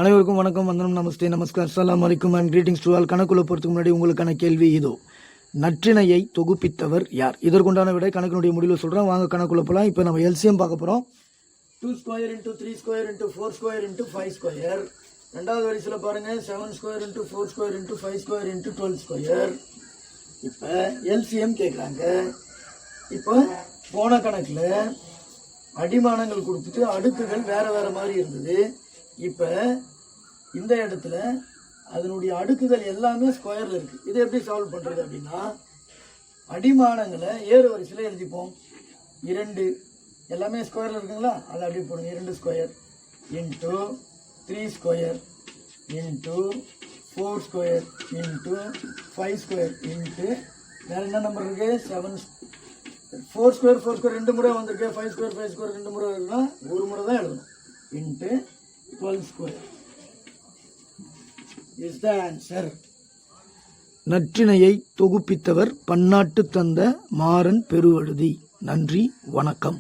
அனைவருக்கும் வணக்கம், வந்தனம், நமஸ்தே, நமஸ்கார், அஸ்ஸலாமு அலைக்கும் அண்ட் கிரீட்டிங்ஸ் டு ஆல். கணக்குள்ள போகிறதுக்கு முன்னாடி உங்களுக்கான கேள்வி இதோ. நற்றிணையை தொகுப்பித்தவர் யார்? இதற்குண்டான விடை கணக்கினுடைய முடிவில் சொல்கிறேன். வாங்க கணக்குள்ள போகலாம். இப்போ நம்ம எல்சிஎம் பார்க்க போகிறோம். 2 square into 3 square into 4 square into 5 square. ரெண்டாவது வரிசையில் பாருங்கள் 7 square into 4 square into 5 square into 12 square. இப்போ எல்சிஎம் கேட்குறாங்க. இப்போ போன கணக்கில் அடிமானங்கள் கொடுத்துட்டு அடுக்குகள் வேறு வேறு மாதிரி இருந்தது. இப்போ இந்த இடத்துல அதனுடைய அடுக்குகள் எல்லாமே ஸ்கொயரில் இருக்குது. இதை எப்படி சால்வ் பண்ணுறது அப்படின்னா, அடிமானங்களை ஏறு வரிசையில் எழுதிப்போம். 2 எல்லாமே ஸ்கொயரில் இருக்குங்களா, அதை அப்படியே போடுங்க. 2 square into 3 square into 4 square into 5 square into வேறு என்ன நம்பர் இருக்குது? 7. 4 ஸ்கொயர் 4 ஸ்கொயர் 2 முறை வந்திருக்கு. 5 ஸ்கொயர் 5 ஸ்கொயர் 2 முறை இருக்குன்னா ஒரு முறை தான் எழுதணும். Into 12 square is the answer. நற்றிணையை தொகுப்பித்தவர் பன்னாட்டு தந்த மாறன் பெருவழுதி. நன்றி, வணக்கம்.